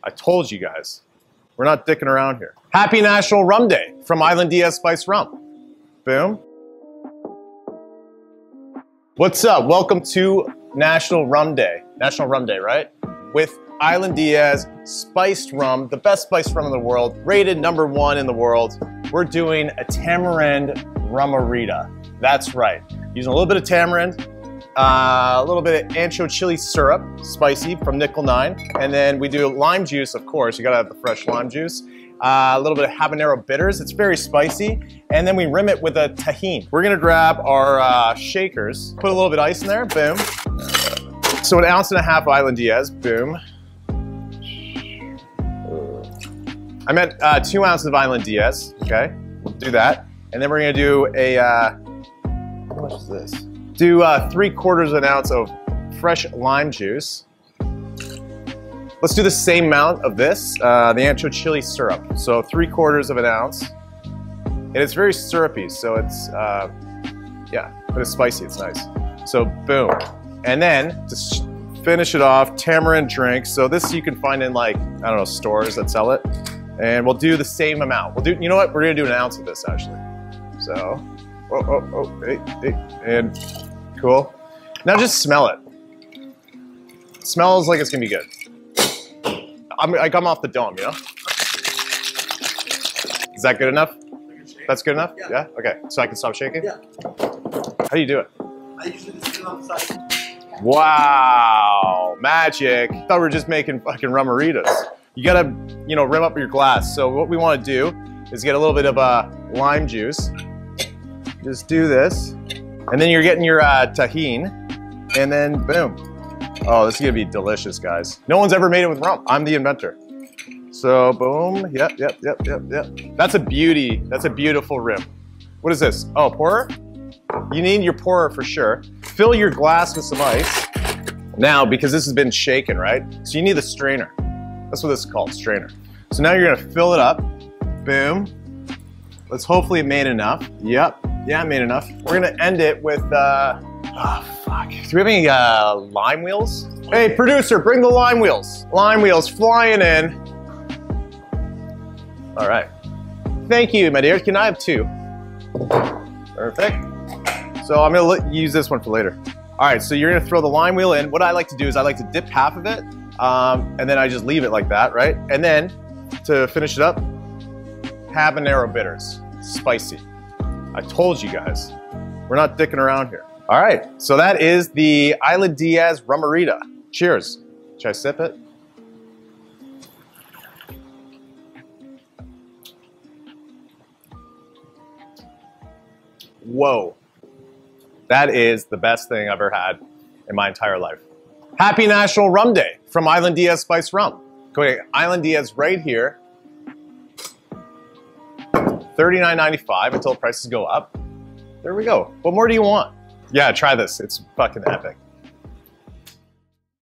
I told you guys. We're not dicking around here. Happy National Rum Day from Island Diaz Spiced Rum. Boom. What's up? Welcome to National Rum Day. National Rum Day, right? With Island Diaz Spiced Rum, the best spiced rum in the world, rated #1 in the world. We're doing a Tamarind Rum-A-Rita. That's right. Using a little bit of tamarind, a little bit of Ancho-Chili Syrup, spicy from Ni9, and then we do lime juice, of course. You gotta have the fresh lime juice. A little bit of Habanero Bitters. It's very spicy. And then we rim it with a tahini. We're gonna grab our shakers, put a little bit of ice in there, boom. So 1.5 ounces Island Diaz, boom. I meant 2 ounces of Island Diaz, okay? We'll do that. And then we're gonna do a, how much is this? Do 3/4 ounce of fresh lime juice. Let's do the same amount of this, the Ancho-Chili Syrup. So 3/4 ounce. And it's very syrupy, so it's, yeah, but it's spicy, it's nice. So boom. And then, to finish it off, tamarind drink. So this you can find in like, I don't know, stores that sell it. And we'll do the same amount. We'll do, you know what? We're gonna do 1 ounce of this actually. So, hey, and cool. Now just smell it. It smells like it's gonna be good. I'm off the dome, you know? Is that good enough? That's good enough? Yeah? Okay, so I can stop shaking? Yeah. How do you do it? I usually just sit on the side. Wow, magic. I thought we were just making fucking rum-a-ritas. You gotta, you know, rim up your glass. So what we wanna do is get a little bit of lime juice. Just do this. And then you're getting your tahini, and then boom. Oh, this is gonna be delicious, guys. No one's ever made it with rum. I'm the inventor. So boom, yep. That's a beauty, that's a beautiful rim. What is this? Oh, pourer? You need your pourer for sure. Fill your glass with some ice. Now, because this has been shaken, right? So you need the strainer. That's what this is called, strainer. So now you're gonna fill it up, boom. Let's hopefully it made enough. Yep, yeah, it made enough. We're gonna end it with, oh fuck. Do we have any lime wheels? Hey, producer, bring the lime wheels. Lime wheels flying in. All right. Thank you, my dear. Can I have 2? Perfect. So I'm gonna use this one for later. All right, so you're gonna throw the lime wheel in. What I like to do is I like to dip half of it, and then I just leave it like that, right? And then, to finish it up, Habanero Bitters, spicy. I told you guys, we're not dicking around here. All right, so that is the Island Diaz Rum-A-Rita. Cheers. Should I sip it? Whoa. That is the best thing I've ever had in my entire life. Happy National Rum Day from Island Diaz Spiced Rum. Go to Island Diaz right here. $39.95 until prices go up. There we go. What more do you want? Yeah, try this. It's fucking epic.